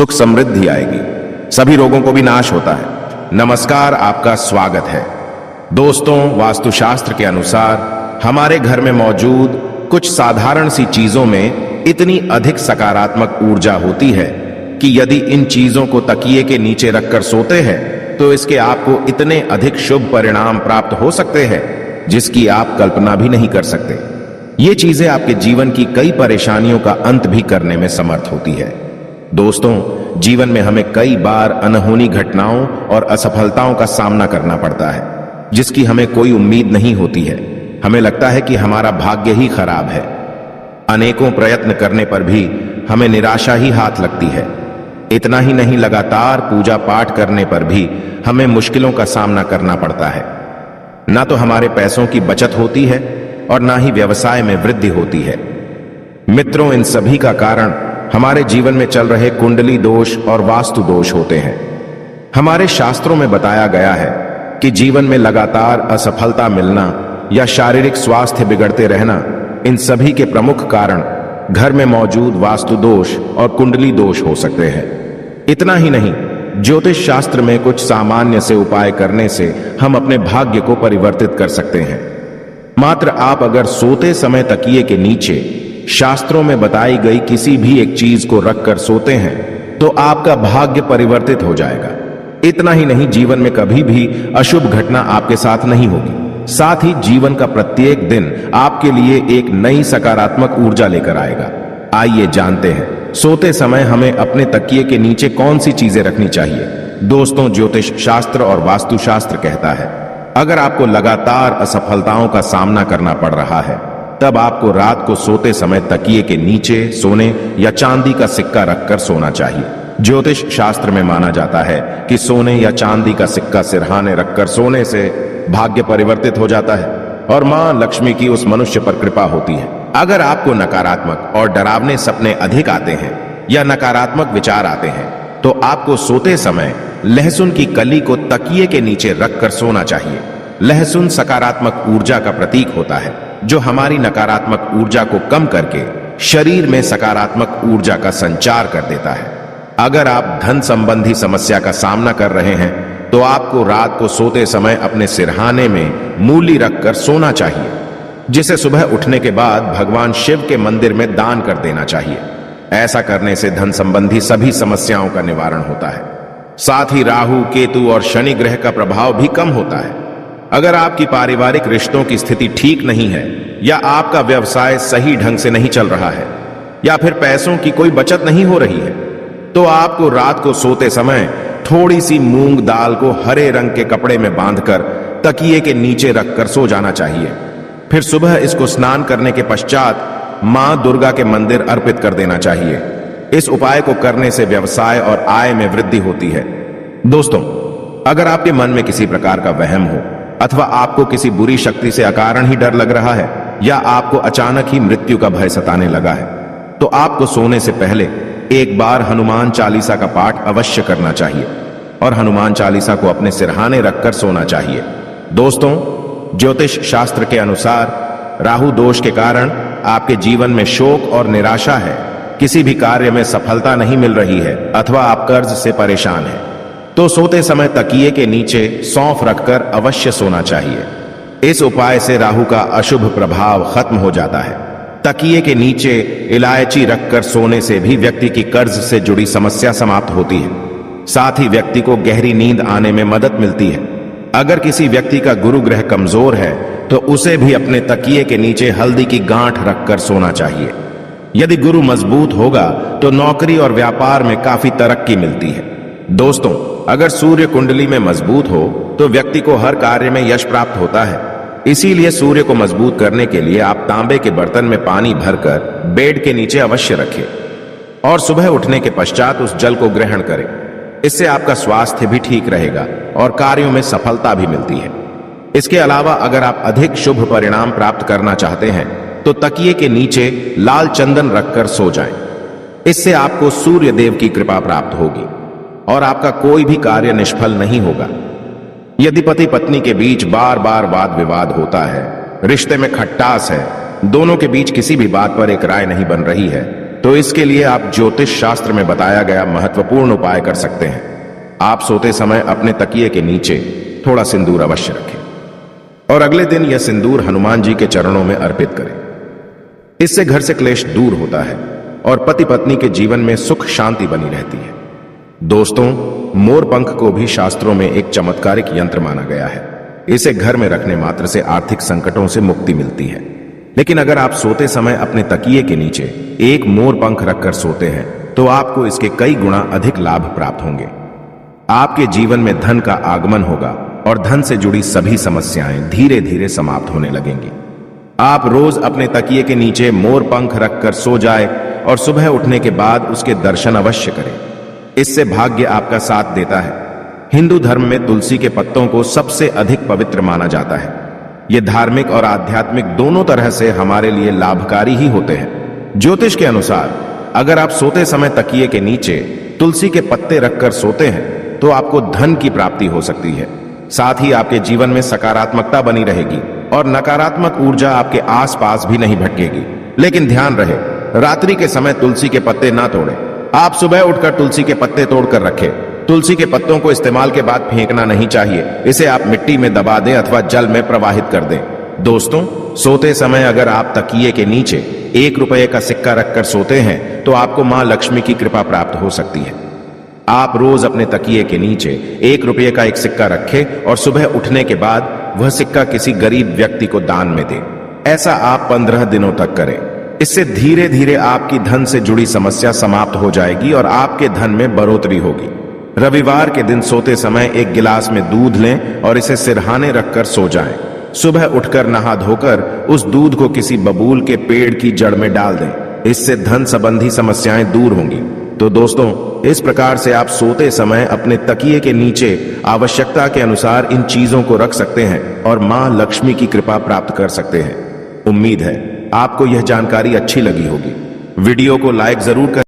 सुख समृद्धि आएगी, सभी रोगों को भी नाश होता है। नमस्कार, आपका स्वागत है। दोस्तों, वास्तुशास्त्र के अनुसार हमारे घर में मौजूद कुछ साधारण सी चीजों में इतनी अधिक सकारात्मक ऊर्जा होती है कि यदि इन चीजों को तकिए के नीचे रखकर सोते हैं तो इसके आपको इतने अधिक शुभ परिणाम प्राप्त हो सकते हैं जिसकी आप कल्पना भी नहीं कर सकते। ये चीजें आपके जीवन की कई परेशानियों का अंत भी करने में समर्थ होती है। दोस्तों, जीवन में हमें कई बार अनहोनी घटनाओं और असफलताओं का सामना करना पड़ता है जिसकी हमें कोई उम्मीद नहीं होती है। हमें लगता है कि हमारा भाग्य ही खराब है। अनेकों प्रयत्न करने पर भी हमें निराशा ही हाथ लगती है। इतना ही नहीं, लगातार पूजा पाठ करने पर भी हमें मुश्किलों का सामना करना पड़ता है। ना तो हमारे पैसों की बचत होती है और ना ही व्यवसाय में वृद्धि होती है। मित्रों, इन सभी का कारण हमारे जीवन में चल रहे कुंडली दोष और वास्तु दोष होते हैं। हमारे शास्त्रों में बताया गया है कि जीवन में लगातार असफलता मिलना या शारीरिक स्वास्थ्य बिगड़ते रहना, इन सभी के प्रमुख कारण घर में मौजूद वास्तु दोष और कुंडली दोष हो सकते हैं। इतना ही नहीं, ज्योतिष शास्त्र में कुछ सामान्य से उपाय करने से हम अपने भाग्य को परिवर्तित कर सकते हैं। मात्र आप अगर सोते समय तकिए के नीचे शास्त्रों में बताई गई किसी भी एक चीज को रखकर सोते हैं तो आपका भाग्य परिवर्तित हो जाएगा। इतना ही नहीं, जीवन में कभी भी अशुभ घटना आपके साथ नहीं होगी। साथ ही जीवन का प्रत्येक दिन आपके लिए एक नई सकारात्मक ऊर्जा लेकर आएगा। आइए जानते हैं, सोते समय हमें अपने तकिए के नीचे कौन सी चीजें रखनी चाहिए। दोस्तों, ज्योतिष शास्त्र और वास्तुशास्त्र कहता है, अगर आपको लगातार असफलताओं का सामना करना पड़ रहा है तब आपको रात को सोते समय तकिए के नीचे सोने या चांदी का सिक्का रखकर सोना चाहिए। ज्योतिष शास्त्र में माना जाता है कि सोने या चांदी का सिक्का सिरहाने रखकर सोने से भाग्य परिवर्तित हो जाता है और मां लक्ष्मी की उस मनुष्य पर कृपा होती है। अगर आपको नकारात्मक और डरावने सपने अधिक आते हैं या नकारात्मक विचार आते हैं तो आपको सोते समय लहसुन की कली को तकिए के नीचे रखकर सोना चाहिए। लहसुन सकारात्मक ऊर्जा का प्रतीक होता है जो हमारी नकारात्मक ऊर्जा को कम करके शरीर में सकारात्मक ऊर्जा का संचार कर देता है। अगर आप धन संबंधी समस्या का सामना कर रहे हैं तो आपको रात को सोते समय अपने सिरहाने में मूली रखकर सोना चाहिए, जिसे सुबह उठने के बाद भगवान शिव के मंदिर में दान कर देना चाहिए। ऐसा करने से धन संबंधी सभी समस्याओं का निवारण होता है। साथ ही राहु, केतु और शनि ग्रह का प्रभाव भी कम होता है। अगर आपकी पारिवारिक रिश्तों की स्थिति ठीक नहीं है या आपका व्यवसाय सही ढंग से नहीं चल रहा है या फिर पैसों की कोई बचत नहीं हो रही है तो आपको रात को सोते समय थोड़ी सी मूंग दाल को हरे रंग के कपड़े में बांधकर तकिए के नीचे रखकर सो जाना चाहिए। फिर सुबह इसको स्नान करने के पश्चात मां दुर्गा के मंदिर अर्पित कर देना चाहिए। इस उपाय को करने से व्यवसाय और आय में वृद्धि होती है। दोस्तों, अगर आपके मन में किसी प्रकार का वहम हो अथवा आपको किसी बुरी शक्ति से अकारण ही डर लग रहा है या आपको अचानक ही मृत्यु का भय सताने लगा है तो आपको सोने से पहले एक बार हनुमान चालीसा का पाठ अवश्य करना चाहिए और हनुमान चालीसा को अपने सिरहाने रखकर सोना चाहिए। दोस्तों, ज्योतिष शास्त्र के अनुसार राहु दोष के कारण आपके जीवन में शोक और निराशा है, किसी भी कार्य में सफलता नहीं मिल रही है अथवा आप कर्ज से परेशान हैं तो सोते समय तकिए के नीचे सौंफ रखकर अवश्य सोना चाहिए। इस उपाय से राहु का अशुभ प्रभाव खत्म हो जाता है। तकिए के नीचे इलायची रखकर सोने से भी व्यक्ति की कर्ज से जुड़ी समस्या समाप्त होती है। साथ ही व्यक्ति को गहरी नींद आने में मदद मिलती है। अगर किसी व्यक्ति का गुरु ग्रह कमजोर है तो उसे भी अपने तकिए के नीचे हल्दी की गांठ रखकर सोना चाहिए। यदि गुरु मजबूत होगा तो नौकरी और व्यापार में काफी तरक्की मिलती है। दोस्तों, अगर सूर्य कुंडली में मजबूत हो तो व्यक्ति को हर कार्य में यश प्राप्त होता है। इसीलिए सूर्य को मजबूत करने के लिए आप तांबे के बर्तन में पानी भरकर बेड के नीचे अवश्य रखें और सुबह उठने के पश्चात उस जल को ग्रहण करें। इससे आपका स्वास्थ्य भी ठीक रहेगा और कार्यों में सफलता भी मिलती है। इसके अलावा अगर आप अधिक शुभ परिणाम प्राप्त करना चाहते हैं तो तकिए के नीचे लाल चंदन रखकर सो जाएं। इससे आपको सूर्य देव की कृपा प्राप्त होगी और आपका कोई भी कार्य निष्फल नहीं होगा। यदि पति पत्नी के बीच बार बार वाद विवाद होता है, रिश्ते में खट्टास है, दोनों के बीच किसी भी बात पर एक राय नहीं बन रही है तो इसके लिए आप ज्योतिष शास्त्र में बताया गया महत्वपूर्ण उपाय कर सकते हैं। आप सोते समय अपने तकिए के नीचे थोड़ा सिंदूर अवश्य रखें और अगले दिन यह सिंदूर हनुमान जी के चरणों में अर्पित करें। इससे घर से क्लेश दूर होता है और पति पत्नी के जीवन में सुख शांति बनी रहती है। दोस्तों, मोर पंख को भी शास्त्रों में एक चमत्कारिक यंत्र माना गया है। इसे घर में रखने मात्र से आर्थिक संकटों से मुक्ति मिलती है। लेकिन अगर आप सोते समय अपने तकिए के नीचे एक मोर पंख रखकर सोते हैं तो आपको इसके कई गुना अधिक लाभ प्राप्त होंगे। आपके जीवन में धन का आगमन होगा और धन से जुड़ी सभी समस्याएं धीरे धीरे समाप्त होने लगेंगी। आप रोज अपने तकिए के नीचे मोर पंख रखकर सो जाए और सुबह उठने के बाद उसके दर्शन अवश्य करें। इससे भाग्य आपका साथ देता है। हिंदू धर्म में तुलसी के पत्तों को सबसे अधिक पवित्र माना जाता है। ये धार्मिक और आध्यात्मिक दोनों तरह से हमारे लिए लाभकारी ही होते हैं। ज्योतिष के अनुसार अगर आप सोते समय तकिए के नीचे तुलसी के पत्ते रखकर सोते हैं तो आपको धन की प्राप्ति हो सकती है। साथ ही आपके जीवन में सकारात्मकता बनी रहेगी और नकारात्मक ऊर्जा आपके आसपास भी नहीं भटकेगी। लेकिन ध्यान रहे, रात्रि के समय तुलसी के पत्ते ना तोड़ें। आप सुबह उठकर तुलसी के पत्ते तोड़कर रखें। तुलसी के पत्तों को इस्तेमाल के बाद फेंकना नहीं चाहिए। इसे आप मिट्टी में दबा दें अथवा जल में प्रवाहित कर दें। दोस्तों, सोते समय अगर आप तकिए के नीचे 1 रुपये का सिक्का रखकर सोते हैं तो आपको मां लक्ष्मी की कृपा प्राप्त हो सकती है। आप रोज अपने तकिए के नीचे 1 रुपये का एक सिक्का रखें और सुबह उठने के बाद वह सिक्का किसी गरीब व्यक्ति को दान में दें। ऐसा आप 15 दिनों तक करें। इससे धीरे धीरे आपकी धन से जुड़ी समस्या समाप्त हो जाएगी और आपके धन में बढ़ोतरी होगी। रविवार के दिन सोते समय एक गिलास में दूध लें और इसे सिरहाने रखकर सो जाएं। सुबह उठकर नहा धोकर उस दूध को किसी बबूल के पेड़ की जड़ में डाल दें। इससे धन संबंधी समस्याएं दूर होंगी। तो दोस्तों, इस प्रकार से आप सोते समय अपने तकिए के नीचे आवश्यकता के अनुसार इन चीजों को रख सकते हैं और मां लक्ष्मी की कृपा प्राप्त कर सकते हैं। उम्मीद है आपको यह जानकारी अच्छी लगी होगी। वीडियो को लाइक जरूर करें।